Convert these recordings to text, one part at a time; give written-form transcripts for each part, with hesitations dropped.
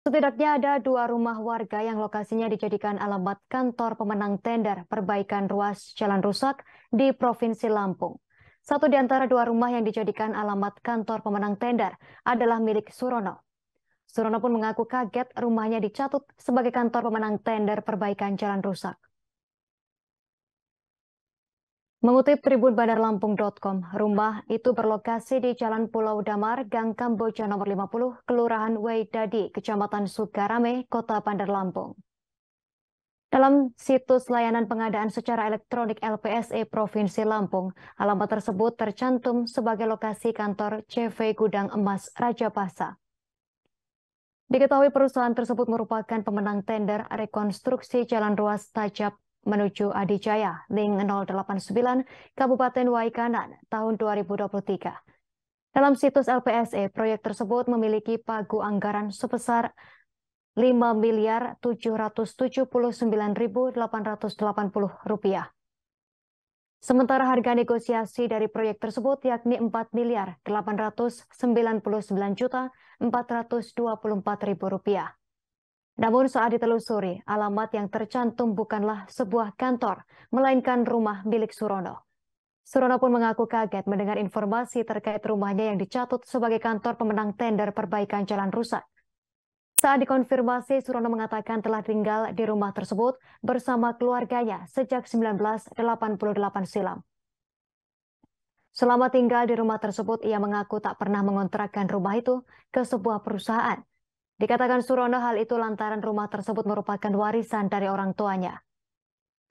Setidaknya ada dua rumah warga yang lokasinya dijadikan alamat kantor pemenang tender perbaikan ruas jalan rusak di Provinsi Lampung. Satu di antara dua rumah yang dijadikan alamat kantor pemenang tender adalah milik Surono. Surono pun mengaku kaget rumahnya dicatut sebagai kantor pemenang tender perbaikan jalan rusak. Mengutip Tribun Bandarlampung.com, rumah itu berlokasi di Jalan Pulau Damar, Gang Kamboja nomor 50, Kelurahan Weidadi, Kecamatan Sukarame, Kota Bandar Lampung. Dalam situs layanan pengadaan secara elektronik LPSE Provinsi Lampung, alamat tersebut tercantum sebagai lokasi kantor CV Gudang Emas Rajapasa. Diketahui perusahaan tersebut merupakan pemenang tender rekonstruksi jalan ruas Tajab menuju Adijaya, Link 089, Kabupaten Waikanan, tahun 2023. Dalam situs LPSE, proyek tersebut memiliki pagu anggaran sebesar Rp5.779.880. Sementara harga negosiasi dari proyek tersebut yakni Rp4.899.424.000. Namun saat ditelusuri, alamat yang tercantum bukanlah sebuah kantor, melainkan rumah milik Surono. Surono pun mengaku kaget mendengar informasi terkait rumahnya yang dicatut sebagai kantor pemenang tender perbaikan jalan rusak. Saat dikonfirmasi, Surono mengatakan telah tinggal di rumah tersebut bersama keluarganya sejak 1988 silam. Selama tinggal di rumah tersebut, ia mengaku tak pernah mengontrakkan rumah itu ke sebuah perusahaan. Dikatakan Surono hal itu lantaran rumah tersebut merupakan warisan dari orang tuanya.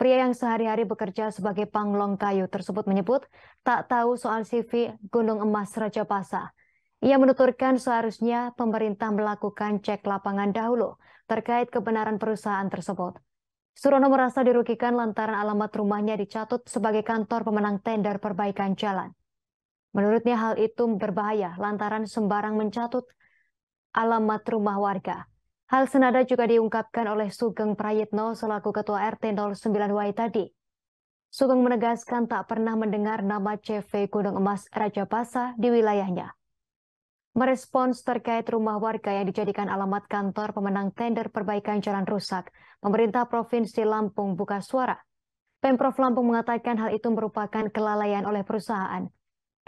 Pria yang sehari-hari bekerja sebagai panglong kayu tersebut menyebut tak tahu soal CV Gunung Emas Rajapasa. Ia menuturkan seharusnya pemerintah melakukan cek lapangan dahulu terkait kebenaran perusahaan tersebut. Surono merasa dirugikan lantaran alamat rumahnya dicatut sebagai kantor pemenang tender perbaikan jalan. Menurutnya hal itu berbahaya lantaran sembarang mencatut alamat rumah warga. Hal senada juga diungkapkan oleh Sugeng Prayitno selaku Ketua RT 09 Waitadi. Sugeng menegaskan tak pernah mendengar nama CV Gunung Emas Rajapasa di wilayahnya. Merespons terkait rumah warga yang dijadikan alamat kantor pemenang tender perbaikan jalan rusak, pemerintah Provinsi Lampung buka suara. Pemprov Lampung mengatakan hal itu merupakan kelalaian oleh perusahaan.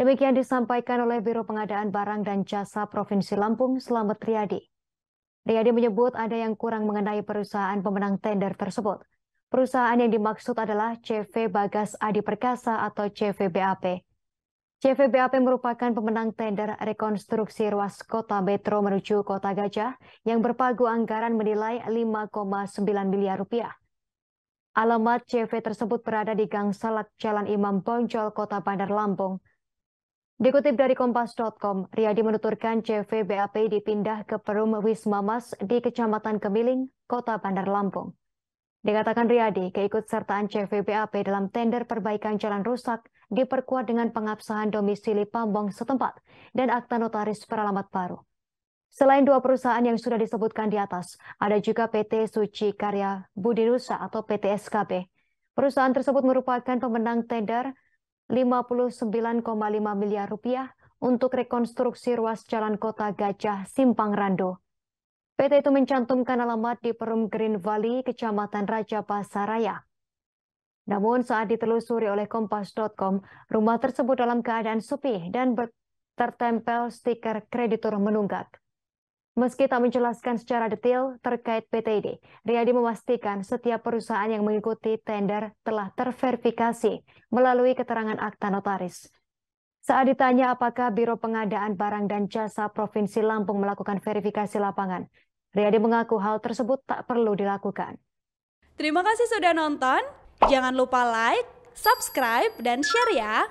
Demikian disampaikan oleh Biro Pengadaan Barang dan Jasa Provinsi Lampung, Slamet Riyadi. Riyadi menyebut ada yang kurang mengenai perusahaan pemenang tender tersebut. Perusahaan yang dimaksud adalah CV Bagas Adi Perkasa atau CVBAP. CVBAP merupakan pemenang tender rekonstruksi ruas kota Metro menuju Kota Gajah yang berpagu anggaran menilai 5,9 miliar rupiah. Alamat CV tersebut berada di Gang Salak Jalan Imam Bonjol, Kota Bandar Lampung. Dikutip dari Kompas.com, Riyadi menuturkan CV BAP dipindah ke Perum Wisma Mas di Kecamatan Kemiling, Kota Bandar Lampung. Dikatakan Riyadi, keikutsertaan CV BAP dalam tender perbaikan jalan rusak diperkuat dengan pengabsahan domisili Pambong setempat dan akta notaris beralamat baru. Selain dua perusahaan yang sudah disebutkan di atas, ada juga PT Suci Karya Budinusa atau PT SKB. Perusahaan tersebut merupakan pemenang tender 59,5 miliar rupiah untuk rekonstruksi ruas jalan Kota Gajah Simpang Rando. PT itu mencantumkan alamat di Perum Green Valley, Kecamatan Rajapasa Raya. Namun saat ditelusuri oleh Kompas.com, rumah tersebut dalam keadaan sepi dan tertempel stiker kreditur menunggak. Meski tak menjelaskan secara detail terkait PT ini, Riyadi memastikan setiap perusahaan yang mengikuti tender telah terverifikasi melalui keterangan akta notaris. Saat ditanya apakah Biro Pengadaan Barang dan Jasa Provinsi Lampung melakukan verifikasi lapangan, Riyadi mengaku hal tersebut tak perlu dilakukan. Terima kasih sudah nonton. Jangan lupa like, subscribe, dan share ya.